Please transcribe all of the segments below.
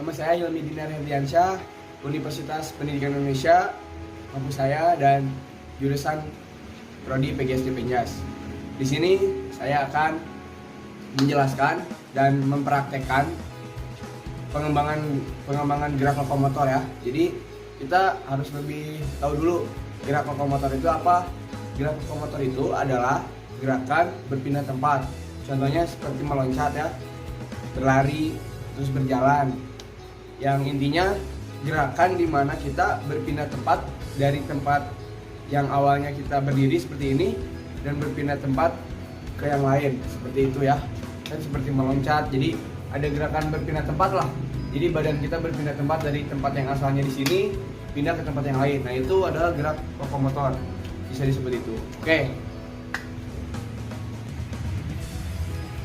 Nama saya Hilmi Dinar Hendriansyah, Universitas Pendidikan Indonesia, kampus saya, dan jurusan Prodi PGSD Penjas. Di sini saya akan menjelaskan dan mempraktekkan pengembangan gerak lokomotor ya. Jadi kita harus lebih tahu dulu gerak lokomotor itu apa. Gerak lokomotor itu adalah gerakan berpindah tempat. Contohnya seperti meloncat ya, berlari, terus berjalan. Yang intinya gerakan di mana kita berpindah tempat dari tempat yang awalnya kita berdiri seperti ini dan berpindah tempat ke yang lain seperti itu ya. Dan seperti meloncat, jadi ada gerakan berpindah tempat lah. Jadi badan kita berpindah tempat dari tempat yang asalnya di sini pindah ke tempat yang lain. Nah, itu adalah gerak lokomotor. Bisa disebut itu. Oke.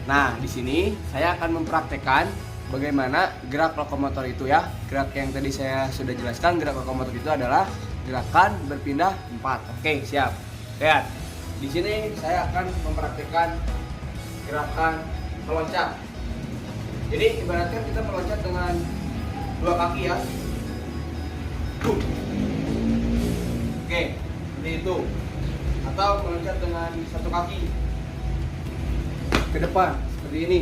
Nah, di sini saya akan mempraktekkan bagaimana gerak lokomotor itu ya. Gerak yang tadi saya sudah jelaskan, gerak lokomotor itu adalah gerakan berpindah tempat. Oke, siap. Lihat. Di sini saya akan mempraktekkan gerakan meloncat. Jadi ibaratnya kita meloncat dengan dua kaki ya. Oke, seperti itu. Atau meloncat dengan satu kaki ke depan seperti ini.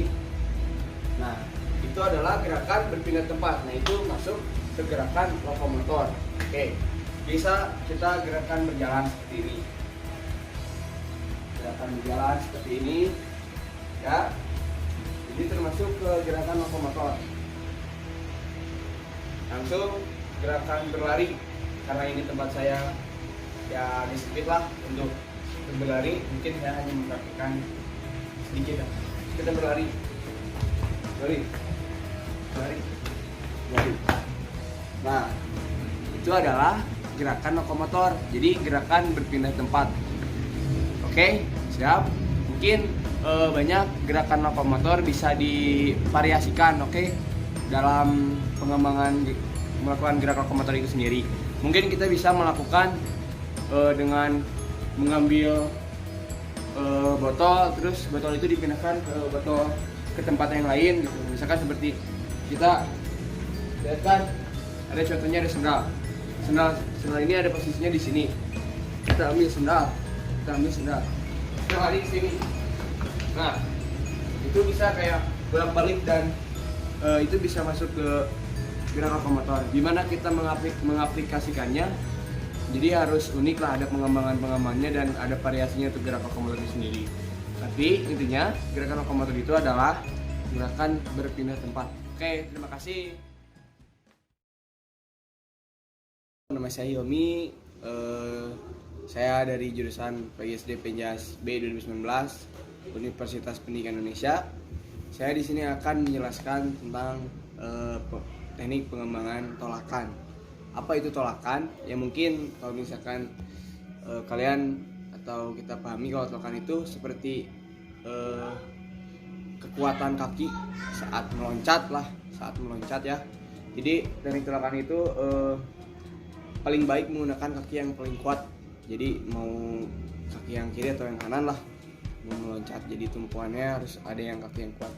Nah, itu adalah gerakan berpindah tempat. Nah, itu masuk ke gerakan lokomotor. Oke. Bisa kita gerakan berjalan seperti ini. Gerakan berjalan seperti ini. Ya. Jadi termasuk ke gerakan lokomotor. Langsung gerakan berlari. Karena ini tempat saya ya disempit lah untuk berlari. Mungkin saya hanya mempraktikkan sedikit ya. Kita berlari. Lari. Nah, itu adalah gerakan lokomotor. Jadi gerakan berpindah tempat. Oke, siap. Mungkin banyak gerakan lokomotor bisa divariasikan, oke, dalam pengembangan melakukan gerak lokomotor itu sendiri. Mungkin kita bisa melakukan dengan mengambil botol, terus botol itu dipindahkan ke tempat yang lain gitu. Misalkan seperti kita lihat kan ada contohnya, ada sendal ini ada posisinya di sini. Kita ambil sendal kita lari di sini. Nah, itu bisa kayak bolak-balik dan itu bisa masuk ke gerak lokomotor. Gimana kita mengaplikasikannya? Jadi harus unik lah, ada pengembangannya dan ada variasinya untuk gerak lokomotor itu sendiri. Tapi intinya gerakan lokomotor itu adalah gerakan berpindah tempat. Oke, terima kasih. Nama saya Hilmi, saya dari jurusan PGSD Penjas B 2019, Universitas Pendidikan Indonesia. Saya di sini akan menjelaskan tentang teknik pengembangan tolakan. Apa itu tolakan? Ya mungkin kalau misalkan kalian atau kita pahami kalau tolakan itu seperti kekuatan kaki saat meloncat ya. Jadi teknik tolakan itu paling baik menggunakan kaki yang paling kuat. Jadi mau kaki yang kiri atau yang kanan lah mau meloncat. Jadi tumpuannya harus ada yang kaki yang kuat.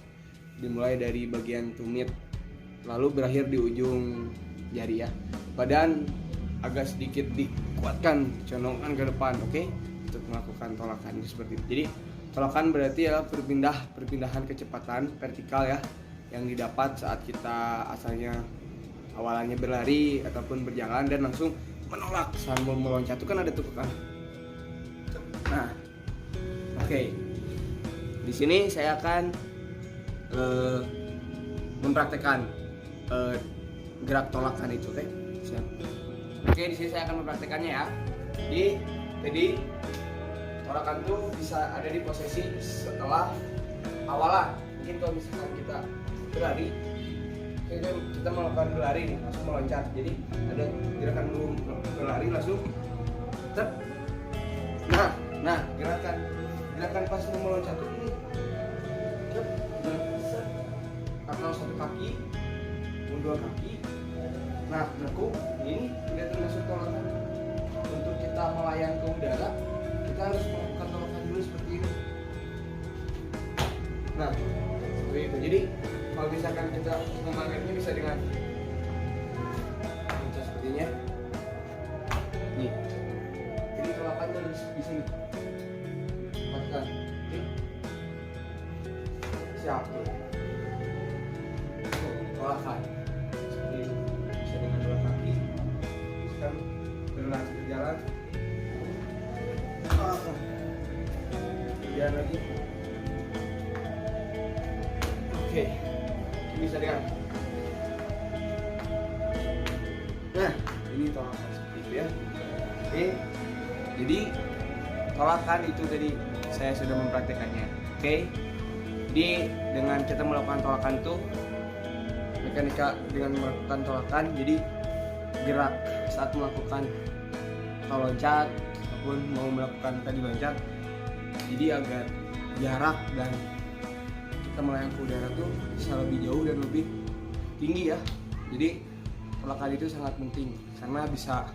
Dimulai dari bagian tumit lalu berakhir di ujung jari ya. Badan agak sedikit dikuatkan, condongkan ke depan, oke? Untuk melakukan tolakan seperti itu. Jadi tolakan berarti ya perpindahan kecepatan vertikal ya yang didapat saat kita awalannya berlari ataupun berjalan dan langsung menolak sambil meloncat. Itu kan ada tuh kan. Nah, oke. Di sini saya akan mempraktekkan gerak tolakan itu, oke? Siap. Oke, di sini saya akan mempraktekannya ya. Jadi tolakan itu bisa ada di posisi setelah awalan. Mungkin kalau misalkan kita berlari, kita melakukan berlari nih, langsung meloncat. Jadi ada gerakan berlari langsung tep. Nah, gerakan pas meloncat itu tep, atau satu kaki, dua kaki. Nah, berku ini tidak termasuk tolakan. Untuk kita melayang ke udara, kita harus melakukan tolakan dulu seperti ini. Nah, seperti itu. Jadi kalau misalkan kita memamernya bisa dengan loncat sepertinya nih. Jadi tolakannya di sini lepaskan. Oke, siap tuh. Tolakan seperti itu, bisa dengan dua kaki. Sekarang berlanjut berjalan, tolakan berjalan lagi. Oke, bisa dengan. Nah, ini tolakan seperti itu ya. Oke, jadi tolakan itu tadi saya sudah mempraktekannya. Oke, jadi dengan kita melakukan tolakan itu, mekanika dengan melakukan tolakan, jadi gerak saat melakukan atau loncat ataupun mau melakukan tadi loncat, jadi agar jarak dan kita melayang ke udara tuh bisa lebih jauh dan lebih tinggi ya. Jadi tolakan itu sangat penting karena bisa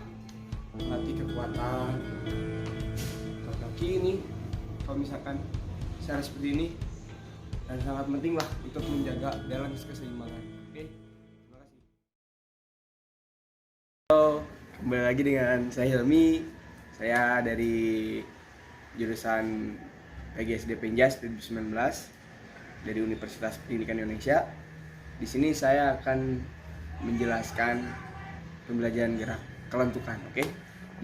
melatih kekuatan otot kaki ini kalau misalkan secara seperti ini, dan sangat penting lah untuk menjaga balance keseimbangan. Oke, terima kasih. Halo, kembali lagi dengan saya Hilmi. Saya dari jurusan PGSD Penjas 2019 dari Universitas Pendidikan Indonesia. Di sini saya akan menjelaskan pembelajaran gerak kelentukan. Oke,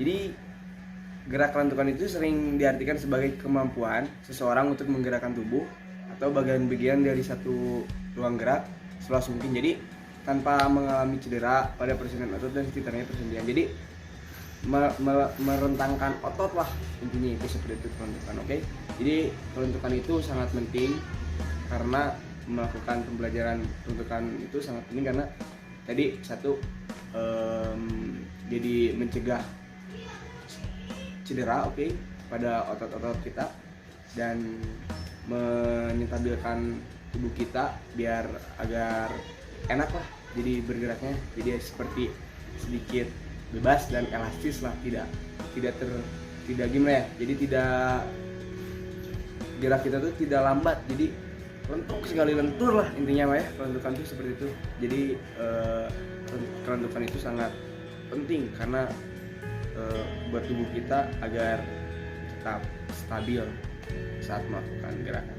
jadi gerak kelentukan itu sering diartikan sebagai kemampuan seseorang untuk menggerakkan tubuh atau bagian-bagian dari satu ruang gerak seluas mungkin. Jadi tanpa mengalami cedera pada persendian otot dan sekitarnya persendian. Jadi merentangkan otot lah intinya, itu seperti itu kelentukan. Oke, jadi kelentukan itu sangat penting karena melakukan pembelajaran kelentukan itu sangat penting karena tadi satu jadi mencegah cedera pada otot-otot kita dan menstabilkan tubuh kita biar agar enak lah jadi bergeraknya, jadi seperti sedikit bebas dan elastis lah, tidak gimana ya, jadi tidak gerak kita tuh tidak lambat, jadi lentuk sekali, lentur lah intinya ya. Kelentukan itu seperti itu. Jadi kelentukan itu sangat penting karena buat tubuh kita agar tetap stabil saat melakukan gerakan.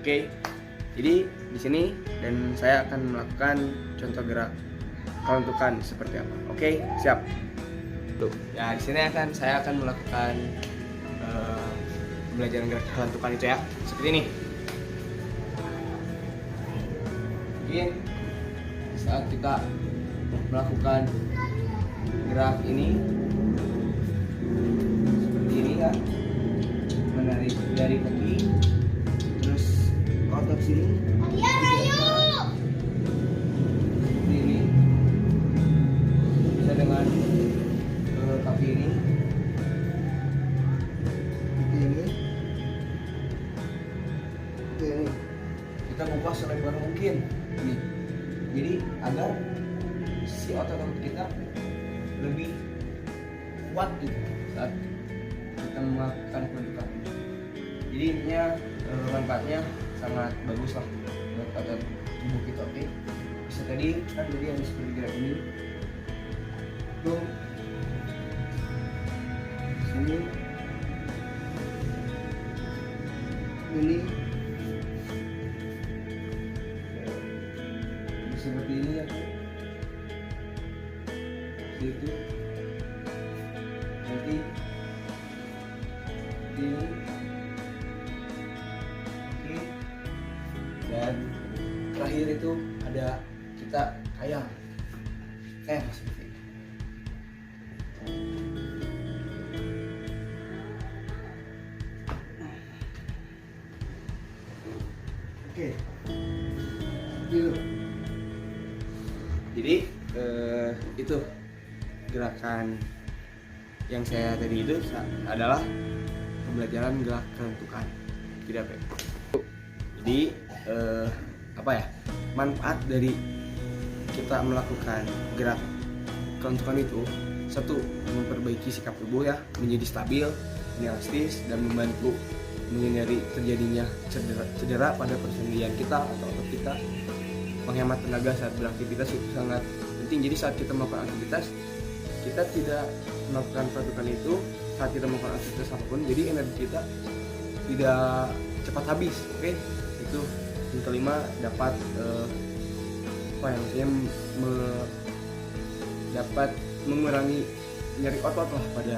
Oke, jadi di sini dan saya akan melakukan contoh gerak kelentukan seperti apa. Oke, siap. Tuh, ya di sini saya akan melakukan pembelajaran gerak kelentukan itu ya, seperti ini. Mungkin saat kita melakukan gerak ini seperti ini ya, menarik dari kaki terus otot sini seperti ini, bisa dengan kaki ini seperti ini, kita buka selebar mungkin ini, jadi agar si otot-otot kita lebih kuat gitu saat kita melakukan kelentukan. Jadi intinya manfaatnya sangat bagus lah buat otot tubuh kita. Oke, bisa tadi kan jadi harus seperti gerak ini tuh sini ini seperti ini ya, itu jadi ini. Oke, dan terakhir itu ada kita kayang seperti ini. Oke, gitu. Jadi itu gerakan yang saya tadi itu adalah pembelajaran gerak kelentukan, tidak baik. Jadi apa ya, manfaat dari kita melakukan gerak kelentukan itu, satu, memperbaiki sikap tubuh ya, menjadi stabil, elastis, dan membantu menghindari terjadinya cedera pada persendian kita atau otot kita. menghemat tenaga saat beraktivitas itu sangat penting. Jadi saat kita melakukan aktivitas, kita tidak melakukan peraturan itu saat kita melakukan aktivitas apapun, jadi energi kita tidak cepat habis. Oke, itu yang kelima, dapat dapat mengurangi nyeri otot lah pada